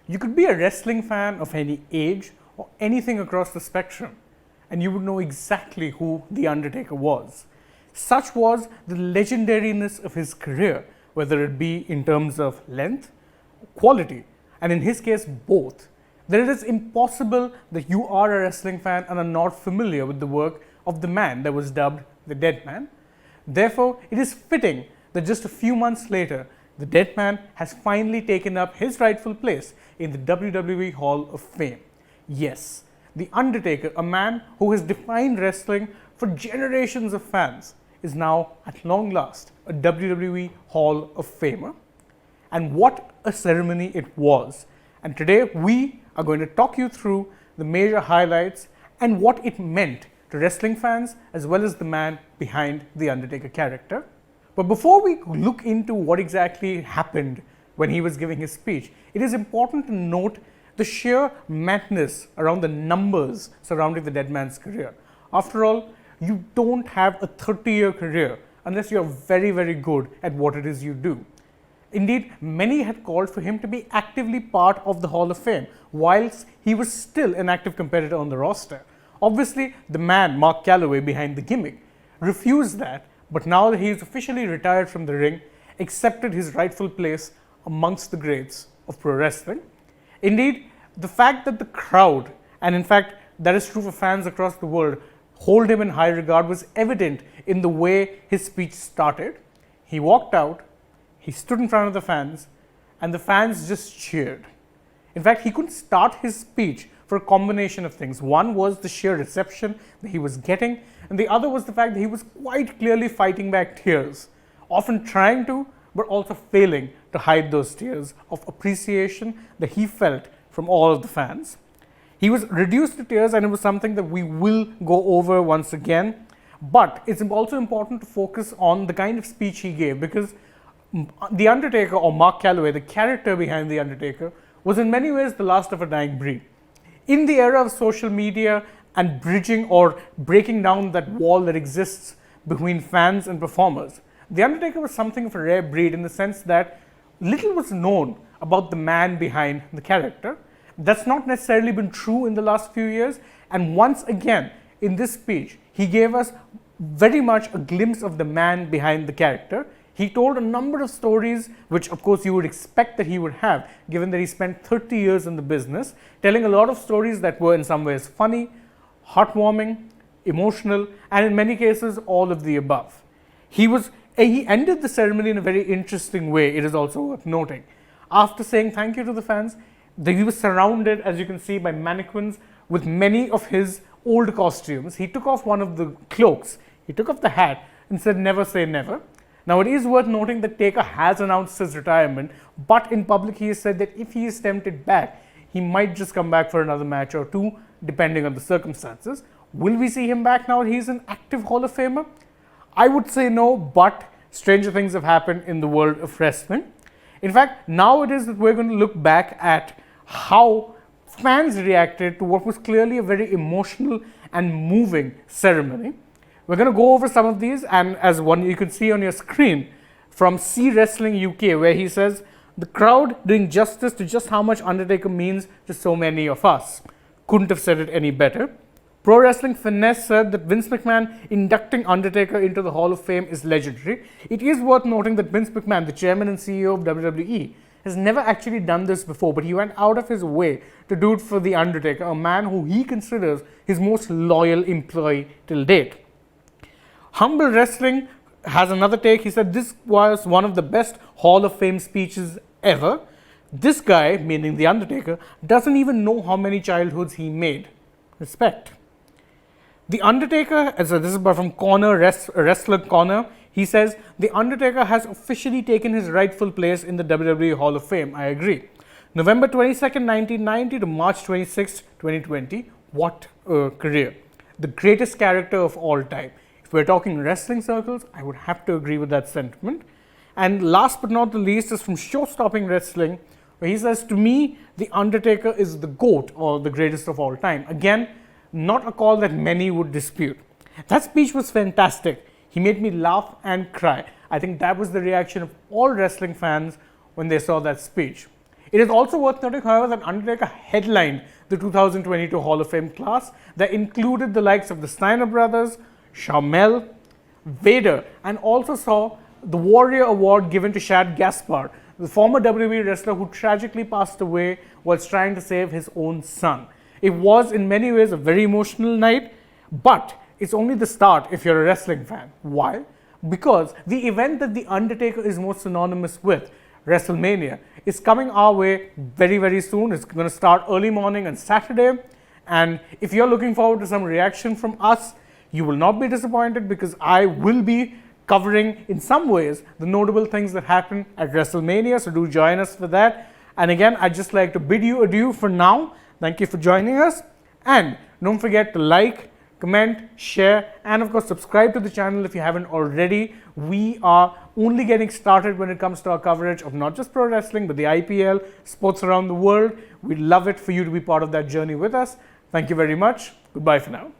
You could be a wrestling fan of any age or anything across the spectrum, and you would know exactly who The Undertaker was. Such was the legendariness of his career, whether it be in terms of length, quality, and in his case, both, that it is impossible that you are a wrestling fan and are not familiar with the work of the man that was dubbed the Dead Man. Therefore, it is fitting that just a few months later, the Dead Man has finally taken up his rightful place in the WWE Hall of Fame. Yes, The Undertaker, a man who has defined wrestling for generations of fans, is now at long last a WWE Hall of Famer. And what a ceremony it was. And today we are going to talk you through the major highlights and what it meant to wrestling fans as well as the man behind the Undertaker character. But before we look into what exactly happened when he was giving his speech, it is important to note the sheer madness around the numbers surrounding the Dead Man's career. After all, you don't have a 30-year career unless you're very, very good at what it is you do. Indeed, many had called for him to be actively part of the Hall of Fame, whilst he was still an active competitor on the roster. Obviously, the man, Mark Calloway, behind the gimmick, refused that, but now that he is officially retired from the ring, accepted his rightful place amongst the greats of pro wrestling. Indeed, the fact that the crowd, and in fact that is true for fans across the world, hold him in high regard was evident in the way his speech started. He walked out, he stood in front of the fans, and the fans just cheered. In fact, he couldn't start his speech for a combination of things. One was the sheer reception that he was getting, and the other was the fact that he was quite clearly fighting back tears, often trying to, but also failing to hide those tears of appreciation that he felt from all of the fans. He was reduced to tears, and it was something that we will go over once again, but it's also important to focus on the kind of speech he gave, because The Undertaker, or Mark Calloway, the character behind The Undertaker, was in many ways the last of a dying breed. In the era of social media and bridging or breaking down that wall that exists between fans and performers, The Undertaker was something of a rare breed in the sense that little was known about the man behind the character. That's not necessarily been true in the last few years, and once again in this speech he gave us very much a glimpse of the man behind the character. He told a number of stories, which of course you would expect that he would have, given that he spent 30 years in the business, telling a lot of stories that were in some ways funny, heartwarming, emotional, and in many cases all of the above. He ended the ceremony in a very interesting way, it is also worth noting. After saying thank you to the fans, he was surrounded, as you can see, by mannequins with many of his old costumes. He took off one of the cloaks, he took off the hat and said, "Never say never." Now, it is worth noting that Taker has announced his retirement, but in public he has said that if he is tempted back, he might just come back for another match or two, depending on the circumstances. Will we see him back now that he's an active Hall of Famer? I would say no, but stranger things have happened in the world of wrestling. In fact, now it is that we're going to look back at how fans reacted to what was clearly a very emotional and moving ceremony. We're going to go over some of these, and as one you can see on your screen from C Wrestling UK, where he says, "The crowd doing justice to just how much Undertaker means to so many of us." Couldn't have said it any better. Pro Wrestling Finesse said that Vince McMahon inducting Undertaker into the Hall of Fame is legendary. It is worth noting that Vince McMahon, the chairman and CEO of WWE, has never actually done this before, but he went out of his way to do it for The Undertaker, a man who he considers his most loyal employee till date. Humble Wrestling has another take. He said this was one of the best Hall of Fame speeches ever. This guy, meaning The Undertaker, doesn't even know how many childhoods he made. Respect. The Undertaker, this is from Wrestler Corner, he says, "The Undertaker has officially taken his rightful place in the WWE Hall of Fame." I agree. November 22nd, 1990 to March 26th, 2020. What a career. The greatest character of all time. If we're talking wrestling circles, I would have to agree with that sentiment. And last but not the least is from Show-Stopping Wrestling, where he says, "To me, The Undertaker is the GOAT, or the greatest of all time." Again, not a call that many would dispute. That speech was fantastic. He made me laugh and cry. I think that was the reaction of all wrestling fans when they saw that speech. It is also worth noting, however, that Undertaker headlined the 2022 Hall of Fame class that included the likes of the Steiner brothers, Sharmell, Vader, and also saw the Warrior Award given to Shad Gaspard, the former WWE wrestler who tragically passed away whilst trying to save his own son. It was in many ways a very emotional night, but it's only the start if you're a wrestling fan. Why? Because the event that The Undertaker is most synonymous with, WrestleMania, is coming our way very, very soon. It's going to start early morning on Saturday. And if you're looking forward to some reaction from us, you will not be disappointed, because I will be covering in some ways the notable things that happen at WrestleMania. So do join us for that. And again, I'd just like to bid you adieu for now. Thank you for joining us. And don't forget to like, comment, share, and of course subscribe to the channel if you haven't already. We are only getting started when it comes to our coverage of not just pro wrestling, but the IPL, sports around the world. We'd love it for you to be part of that journey with us. Thank you very much. Goodbye for now.